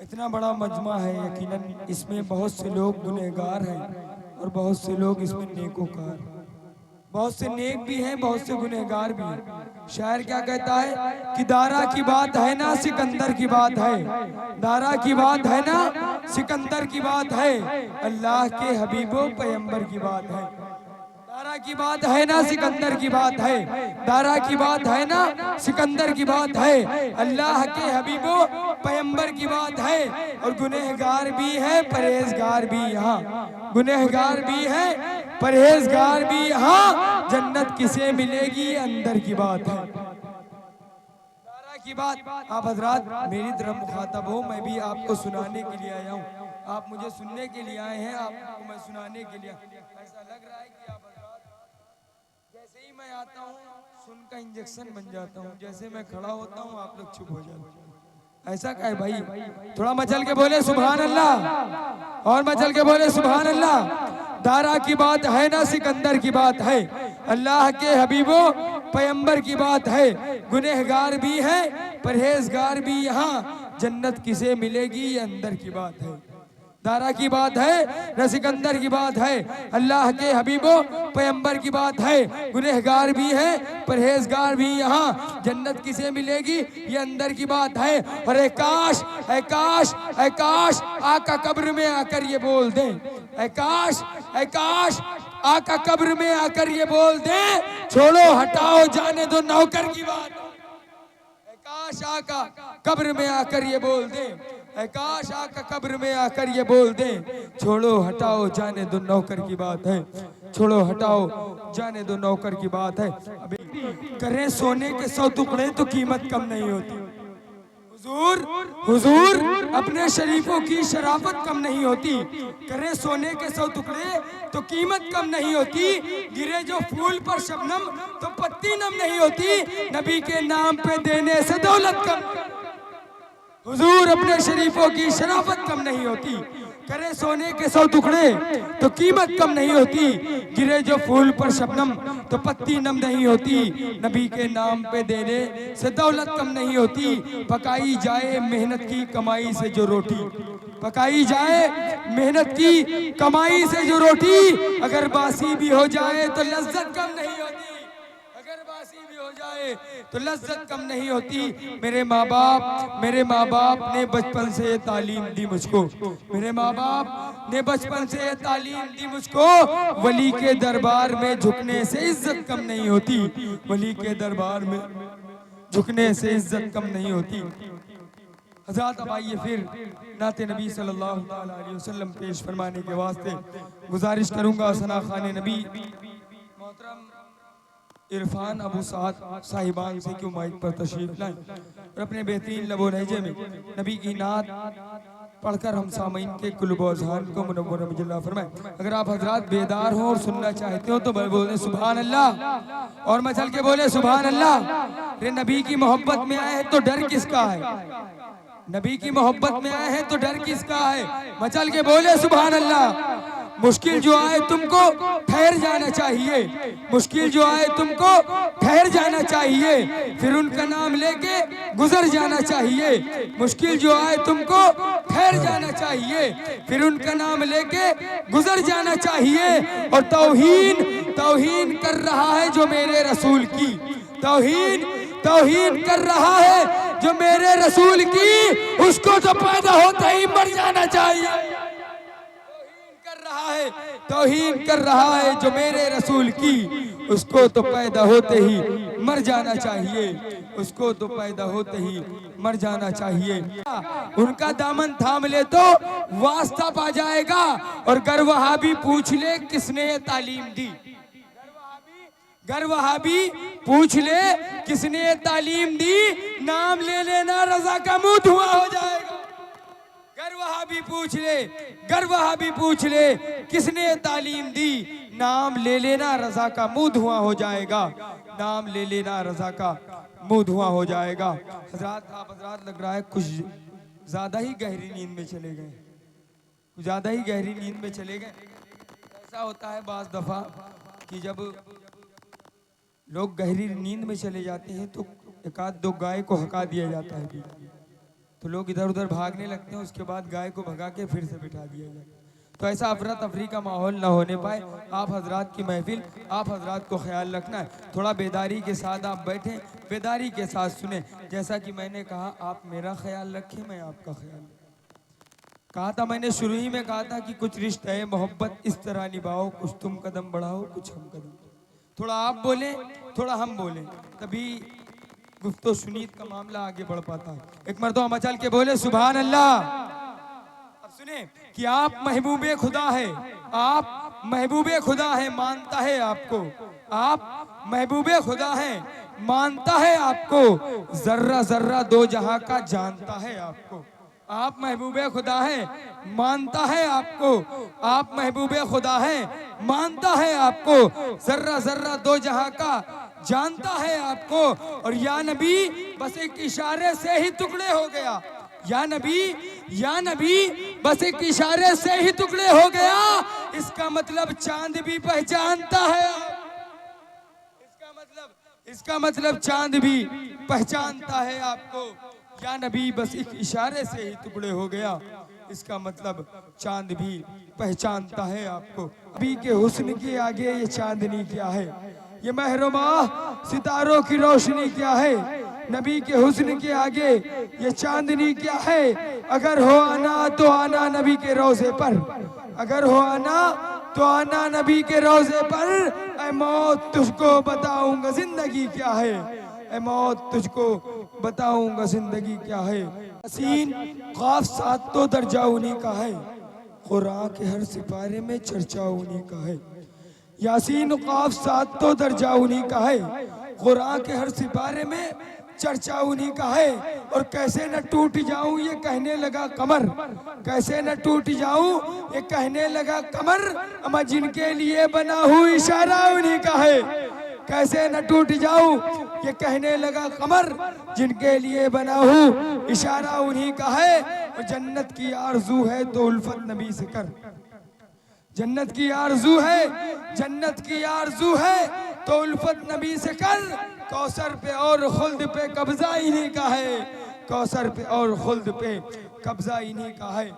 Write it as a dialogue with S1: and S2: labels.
S1: इतना बड़ा मजमा है, यकीनन इसमें बहुत से लोग गुनहगार हैं और बहुत से लोग इसमें नेकोकार। बहुत से नेक भी हैं, बहुत से गुनहगार भी हैं। शायर क्या कहता है कि दारा की बात है ना सिकंदर की बात है, दारा की बात है ना सिकंदर की बात है, अल्लाह के हबीबो पैगंबर की बात है। दारा की बात है ना सिकंदर की बात है, दारा की बात है ना सिकंदर की बात है, अल्लाह के हबीबो पैगंबर की बात है। और गुनहगार भी है परहेजगार भी यहाँ, गुनहगार भी है परहेजगार भी यहाँ, जन्नत किसे मिलेगी अंदर की बात है। दारा की बात आप हजरात मेरी तरफ मुखातब हो, मैं भी आपको सुनाने के लिए आया हूँ। आप मुझे सुनने के लिए आए हैं, आपको मैं सुनाने के लिए। ऐसा लग रहा है कि आप जैसे ही मैं आता हूँ सुन का इंजेक्शन बन जाता हूँ, जैसे मैं खड़ा होता हूँ आप लोग चुप हो जाते हैं। ऐसा क्या है भाई? थोड़ा मचल के बोले सुभान अल्लाह, और मचल के बोले सुभान अल्लाह। दारा की बात है ना सिकंदर की बात है, अल्लाह के हबीबो पैगंबर की बात है। गुनहगार भी है परहेजगार भी यहाँ, जन्नत किसे मिलेगी अंदर की बात है। दारा की बात है न सिकंदर की बात है, अल्लाह के हबीबो पैगंबर की बात है। गुनहगार भी है परहेजगार भी यहाँ, जन्नत किसे मिलेगी ये अंदर की बात है। और ए काश ए काश ए काश आका कब्र में आकर ये बोल दे, ए काश आका कब्र में आकर ये बोल दे, छोड़ो हटाओ जाने दो नौकर की बात। काश आका कब्र में आकर ये बोल दे, काश आका कब्र में आकर ये बोल दे, छोड़ो हटाओ जाने दो नौकर की बात है, छोड़ो हटाओ जाने दो नौकर की बात है। अभी करें सोने के 100 टुकड़े तो कीमत कम नहीं होती। हुजूर हुजूर अपने शरीफों की शराफत कम नहीं होती। करें सोने के 100 टुकड़े तो कीमत कम नहीं होती। गिरे जो फूल पर शबनम तो पत्ती नम नहीं होती। नबी के नाम पे देने से दौलत कम, हुजूर अपने शरीफों की शराफत कम नहीं होती। करे सोने के 100 टुकड़े तो कीमत कम नहीं होती। गिरे जो फूल पर शबनम तो पत्ती नम नहीं होती। नबी के नाम पे देने से दौलत कम नहीं होती। पकाई जाए मेहनत की कमाई से जो रोटी, पकाई जाए मेहनत की कमाई से जो रोटी, अगर बासी भी हो जाए तो लज्जत कम नहीं होती। हो जाए तो लज्जत कम नहीं होती। मेरे माँ बाप ने बचपन से तालीम दी मुझको, मेरे माँ बाप ने बचपन से तालीम दी मुझको। वली के दरबार में झुकने से इज्जत कम नहीं होती, वली के दरबार में झुकने से इज्जत कम नहीं होती। हज़रात अब आइए फिर नाते नबी सल्लल्लाहु अलैहि वसल्लम पेश फरमाने के वास्ते गुजारिश करूंगा सना खाने नबी मोहतरम इरफान अबू साद साहिबान से क्यों माइक पर तशरीफ लाएं और अपने बेहतरीन लबो लहजे में नबी की नात पढ़कर हम सामीन के कुल्ब अज़हान को मुनव्वर मुजल्ला फरमाएं। अगर आप हजरात बेदार हो और सुनना चाहते हो तो बोले सुभान अल्लाह, और मचल के बोले सुभान अल्लाह। रे नबी की मोहब्बत में आए हैं तो डर किसका है, नबी की मोहब्बत में आए हैं तो डर किसका है। मचल के बोले सुभान अल्लाह। मुश्किल जो आए तुमको ठहर जाना चाहिए, मुश्किल जो आए तुमको ठहर जाना चाहिए, फिर उनका नाम लेके गुजर जाना चाहिए। मुश्किल जो आए तुमको ठहर जाना चाहिए, फिर उनका नाम लेके गुजर जाना चाहिए। और तौहीन कर रहा है जो मेरे रसूल की, तौहीन कर रहा है जो मेरे रसूल की, उसको तो पैदा होता ही मर जाना चाहिए। तौहीन कर रहा है जो मेरे रसूल की, उसको तो पैदा होते ही मर जाना चाहिए, उसको तो पैदा होते ही मर जाना चाहिए। उनका दामन थाम ले तो वास्ता पा जाएगा, और गर वहाबी पूछ ले किसने ये तालीम दी, गर वहाबी पूछ ले किसने ये तालीम दी, नाम ले लेना रजा का मुंह धुआं हो जाएगा। गर वहाबी पूछ ले किसने तालीम दी, नाम ले लेना रजा का मुंह धुआं हो जाएगा, नाम ले लेना रजा का मुंह धुआं हो जाएगा। हजरात आप हजरात लग रहा है कुछ ज्यादा ही गहरी नींद में चले गए, कुछ ज्यादा ही गहरी नींद में चले गए। ऐसा होता है बाज दफा कि जब लोग गहरी नींद में चले जाते हैं तो एक आध दो गाय को हका दिया जाता है, तो लोग इधर उधर भागने लगते हैं, उसके बाद गाय को भगा के फिर से बिठा दिया जाए। तो ऐसा अफरा तफरी का माहौल ना होने पाए। आप हजरात की महफिल, आप हजरात को ख्याल रखना है, थोड़ा बेदारी के साथ आप बैठें, बेदारी के साथ सुने। जैसा कि मैंने कहा, आप मेरा ख्याल रखें, मैं आपका ख्याल कहा था। मैंने शुरू ही में कहा था कि कुछ रिश्ते मोहब्बत इस तरह निभाओ, कुछ तुम कदम बढ़ाओ, कुछ हम कदम। थोड़ा आप बोले, थोड़ा हम बोले, तभी गुफ्तो सुनीत का मामला आगे बढ़ पाता है। एक मर्तबा मचल के बोले सुभान अल्लाह। अब सुने कि आप महबूबे खुदा है, आप महबूबे खुदा है, मानता है आपको, आप महबूबे खुदा है, मानता है आपको, जर्रा जर्रा दो जहां का जानता है आपको। आप महबूबे खुदा है, मानता है आपको, आप महबूबे खुदा है, मानता है आपको, जर्रा जर्रा दो जहां का जानता है आपको। और या नबी बस एक इशारे से ही टुकड़े हो गया, या नबी, या नबी बस एक इशारे से ही टुकड़े हो गया। इसका मतलब चांद भी पहचानता है, इसका मतलब चांद भी पहचानता है आपको। या नबी बस एक इशारे से ही टुकड़े हो गया, इसका मतलब चांद भी पहचानता है आपको। नबी के हुस्न के आगे ये चांदनी क्या है, ये महरुमा सितारों की रोशनी क्या है। नबी के हुस्न के आगे ये चांदनी क्या है। अगर हो आना तो आना नबी के रोजे पर, अगर हो आना तो आना नबी के रोजे पर। ऐ मौत तुझको बताऊंगा जिंदगी क्या है, ऐ मौत तुझको बताऊंगा जिंदगी क्या है। यासीन क़ाफ 7 तो दर्जा उन्हीं का है, कुरान के हर सिपारे में चर्चा उन्हीं का है। यासीन क़ाफ 7 तो दर्जा उन्हीं का है, कुरान के हर सिपारे में चर्चा उन्हीं का है। और कैसे न टूट जाऊं ये कहने लगा कमर, कैसे न टूट जाऊं ये कहने लगा कमर। मैं जिनके लिए बना हूँ इशारा उन्हीं का है, कैसे न टूट जाऊं ये कहने लगा कमर। जिनके लिए बना हूँ इशारा उन्हीं का है। और जन्नत की आरज़ू है तो उल्फत नबी से कर, जन्नत की आरज़ू है, जन्नत की आरज़ू है तो उल्फत नबी से कर। कौसर पे और खुल्द पे कब्जा इन्हीं का है, कौसर पे और खुल्द पे कब्जा इन्हीं का है।